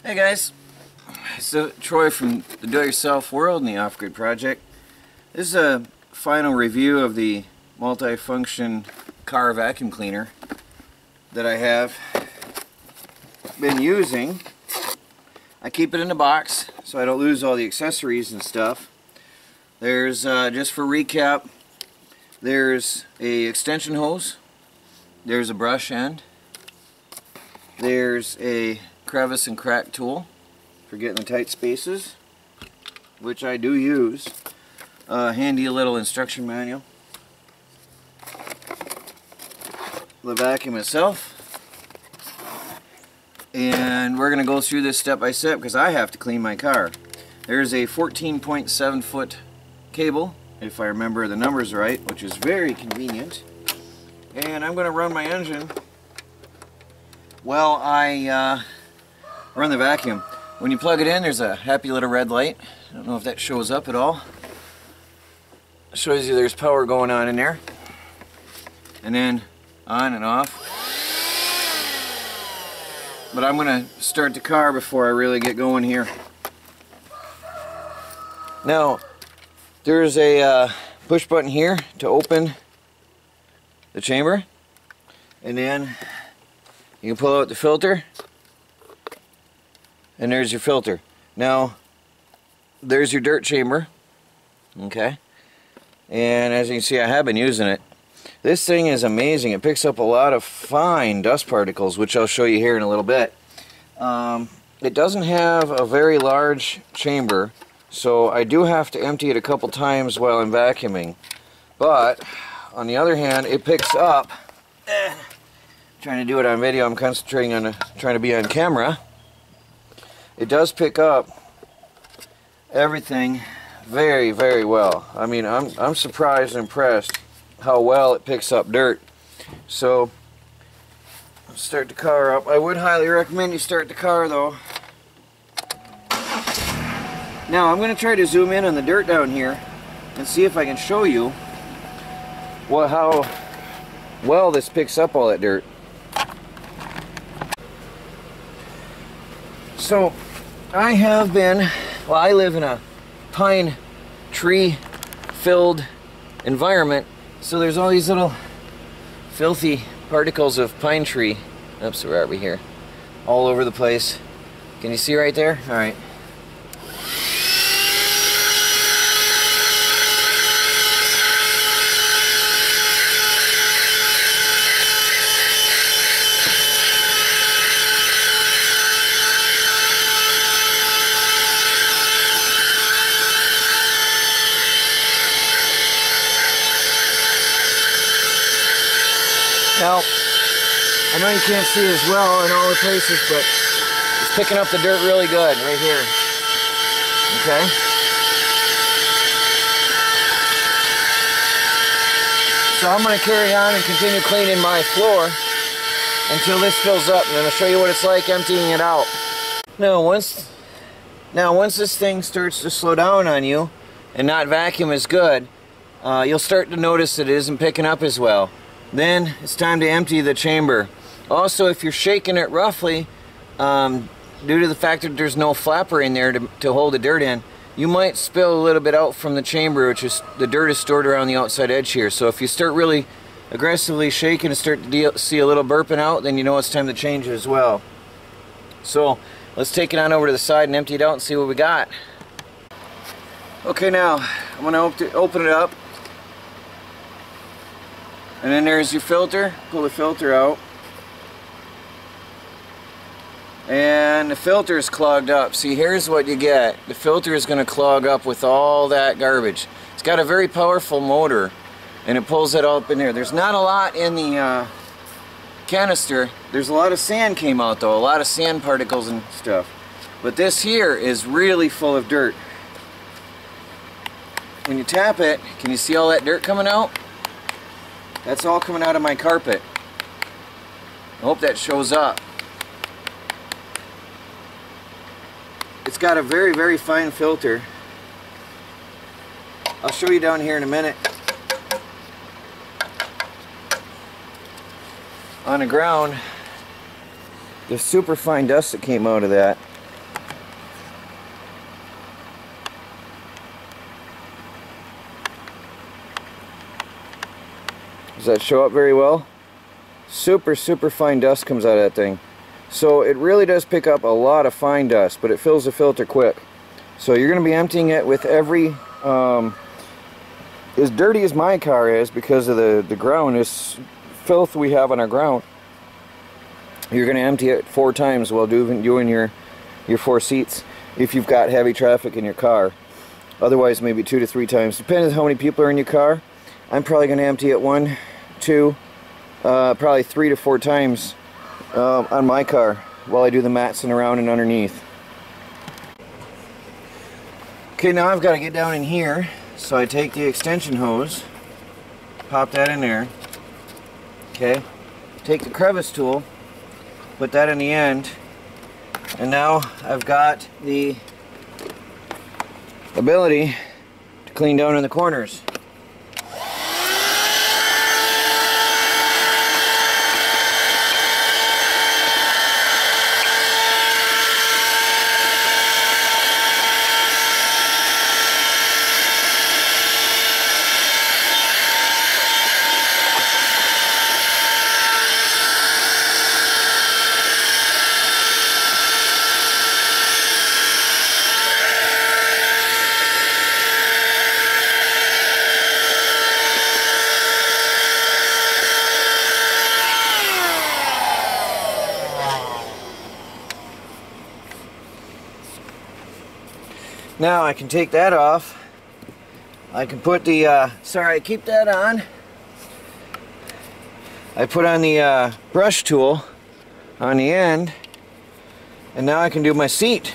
Hey guys, it's Troy from the Do-It-Yourself World and the Off-Grid Project. This is a final review of the multi-function car vacuum cleaner that I have been using. I keep it in a box so I don't lose all the accessories and stuff. There's, just for recap, there's a extension hose, there's a brush end, there's a crevice and crack tool for getting the tight spaces, which I do use. Handy little instruction manual. The vacuum itself. And we're going to go through this step by step because I have to clean my car. There's a 14.7 foot cable, if I remember the numbers right, which is very convenient. And I'm going to run my engine while I run the vacuum. When you plug it in, there's a happy little red light. I don't know if that shows up at all. It shows you there's power going on in there. And then on and off. But I'm going to start the car before I really get going here. Now, there's a push button here to open the chamber. And then you can pull out the filter. And there's your filter. Now, there's your dirt chamber. Okay. And as you can see, I have been using it. This thing is amazing. It picks up a lot of fine dust particles, which I'll show you here in a little bit. It doesn't have a very large chamber, so I do have to empty it a couple times while I'm vacuuming. But, on the other hand, it picks up... trying to do it on video, I'm concentrating on trying to be on camera. It does pick up everything very, very well. I mean, I'm surprised and impressed how well it picks up dirt. So, let's start the car up. I would highly recommend you start the car though. Now, I'm going to try to zoom in on the dirt down here and see if I can show you how well this picks up all that dirt. So, I live in a pine tree filled environment, so there's all these little filthy particles of pine tree, oops, where are we here, all over the place. Can you see right there? Alright. Now, I know you can't see as well in all the places, but it's picking up the dirt really good right here. Okay? So I'm going to carry on and continue cleaning my floor until this fills up, and then I'll show you what it's like emptying it out. Now once this thing starts to slow down on you and not vacuum as good, you'll start to notice that it isn't picking up as well. Then it's time to empty the chamber. Also, if you're shaking it roughly, due to the fact that there's no flapper in there to hold the dirt in, you might spill a little bit out from the chamber, which is the dirt is stored around the outside edge here. So if you start really aggressively shaking and start to see a little burping out, then you know it's time to change it as well. So let's take it on over to the side and empty it out and see what we got. Okay, now I'm going to open it up. And then there's your filter. Pull the filter out. And the filter is clogged up. See, here's what you get. The filter is going to clog up with all that garbage. It's got a very powerful motor, and it pulls it all up in there. There's not a lot in the canister. There's a lot of sand came out though. A lot of sand particles and stuff. But this here is really full of dirt. When you tap it, can you see all that dirt coming out? That's all coming out of my carpet. I hope that shows up. It's got a very, very fine filter. I'll show you down here in a minute. On the ground, there's super fine dust that came out of that. that show up very well? Super fine dust comes out of that thing. So it really does pick up a lot of fine dust, but it fills the filter quick. So you're going to be emptying it with every, as dirty as my car is because of the ground, this filth we have on our ground, you're going to empty it 4 times while doing your 4 seats if you've got heavy traffic in your car. Otherwise maybe 2 to 3 times, depending on how many people are in your car. I'm probably going to empty it 1, 2, probably 3 to 4 times on my car while I do the matsing around and underneath. Okay, now I've got to get down in here, so I take the extension hose, pop that in there, okay, take the crevice tool, put that in the end, and now I've got the ability to clean down in the corners. Now I can take that off. I can put the, sorry, I keep that on. I put on the brush tool on the end, and now I can do my seat.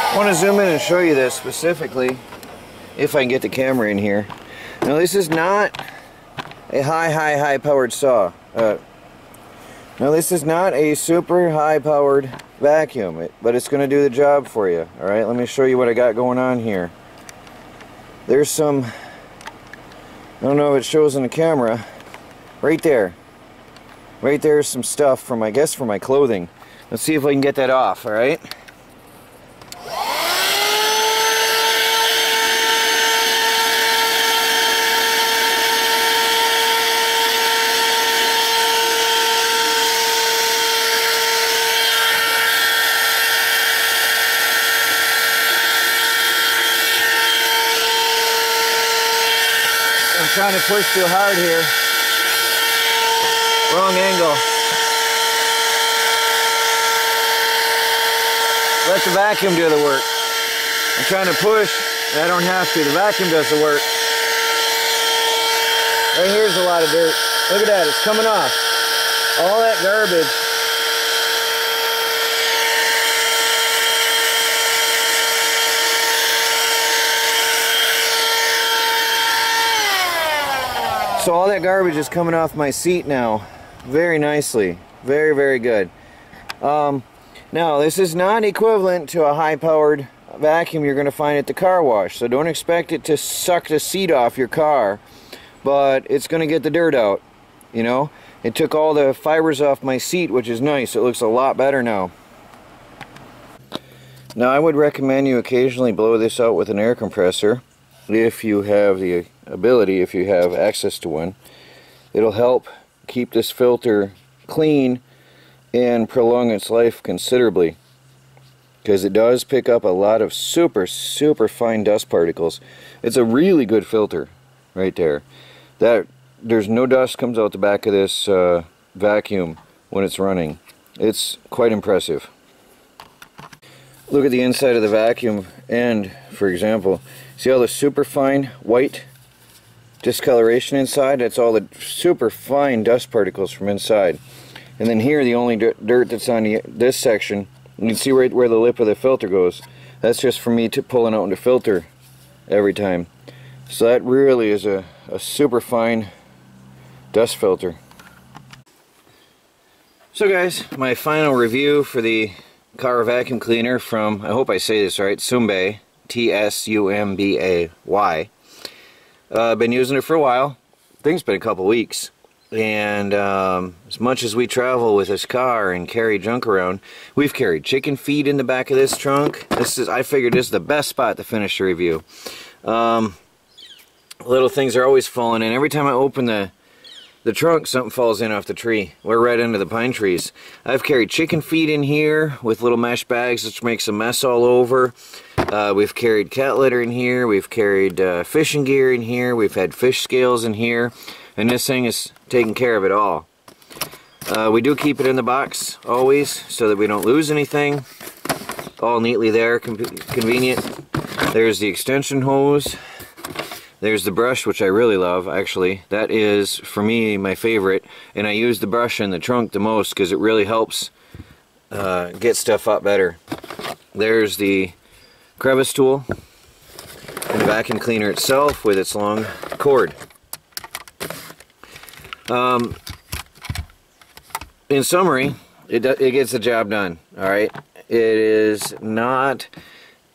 I want to zoom in and show you this specifically, if I can get the camera in here. Now this is not a high powered saw. Now this is not a super high powered vacuum, but it's going to do the job for you. Alright, let me show you what I got going on here. There's some, I don't know if it shows in the camera, right there. Right there is some stuff from, I guess, from my clothing. Let's see if I can get that off, alright? Trying to push too hard here. Wrong angle. Let the vacuum do the work. I'm trying to push, and I don't have to. The vacuum does the work. Right here's a lot of dirt. Look at that, it's coming off. All that garbage. So all that garbage is coming off my seat now very nicely. Very good. Now this is not equivalent to a high-powered vacuum you're going to find at the car wash, so don't expect it to suck the seat off your car, but it's going to get the dirt out. You know, it took all the fibers off my seat, which is nice. It looks a lot better now. Now I would recommend you occasionally blow this out with an air compressor if you have the ability, if you have access to one. It'll help keep this filter clean and prolong its life considerably, because it does pick up a lot of super fine dust particles. It's a really good filter right there. There's no dust comes out the back of this vacuum when it's running. It's quite impressive. Look at the inside of the vacuum end, for example. See all the super fine white discoloration inside? That's all the super fine dust particles from inside. And then here, the only dirt that's on this section, you can see right where the lip of the filter goes. That's just for me to pulling out the filter every time. So that really is a super fine dust filter. So guys, my final review for the car vacuum cleaner from, I hope I say this right, Tsumbay, Tsumbay. I've been using it for a while. I think it's been a couple weeks. And as much as we travel with this car and carry junk around, we've carried chicken feed in the back of this trunk. I figured this is the best spot to finish the review. Little things are always falling in. Every time I open the trunk, something falls in off the tree. We're right under the pine trees. I've carried chicken feed in here with little mesh bags, which makes a mess all over. We've carried cat litter in here. We've carried fishing gear in here. We've had fish scales in here. And this thing is taking care of it all. We do keep it in the box always so that we don't lose anything. All neatly there, convenient. There's the extension hose. There's the brush, which I really love, actually. That is, for me, my favorite. And I use the brush in the trunk the most because it really helps get stuff up better. There's the crevice tool and the vacuum cleaner itself with its long cord. In summary, it gets the job done, alright? It is not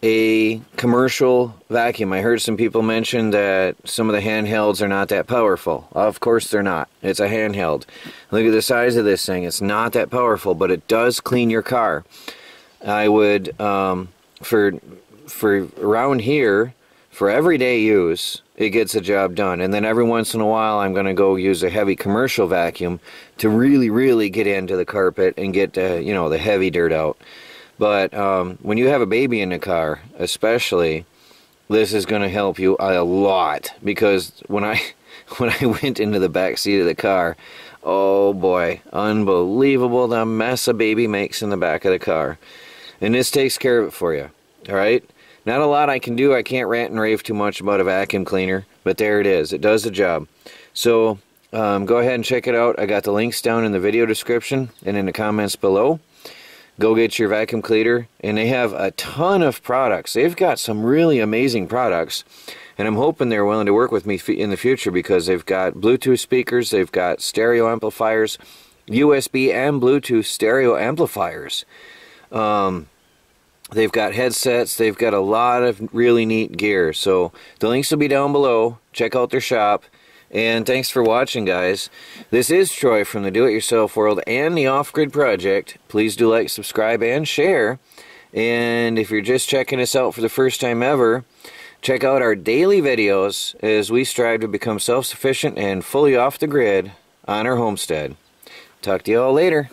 a commercial vacuum. I heard some people mention that some of the handhelds are not that powerful. Of course they're not. It's a handheld. Look at the size of this thing. It's not that powerful, but it does clean your car. I would, for around here, for everyday use, it gets the job done. And then every once in a while I'm going to go use a heavy commercial vacuum to really get into the carpet and get you know, the heavy dirt out. But when you have a baby in the car, especially, this is going to help you a lot. Because when I went into the back seat of the car, oh boy, unbelievable the mess a baby makes in the back of the car. And this takes care of it for you, alright? Not a lot I can do. I can't rant and rave too much about a vacuum cleaner, but there it is. It does the job. So go ahead and check it out. I got the links down in the video description and in the comments below. Go get your vacuum cleaner, and they have a ton of products. They've got some really amazing products, and I'm hoping they're willing to work with me in the future because they've got Bluetooth speakers, they've got stereo amplifiers, USB and Bluetooth stereo amplifiers. They've got headsets. They've got a lot of really neat gear. So the links will be down below. Check out their shop. And thanks for watching, guys. This is Troy from the Do-It-Yourself World and the Off-Grid Project. Please do like, subscribe, and share. And if you're just checking us out for the first time ever, check out our daily videos as we strive to become self-sufficient and fully off the grid on our homestead. Talk to you all later.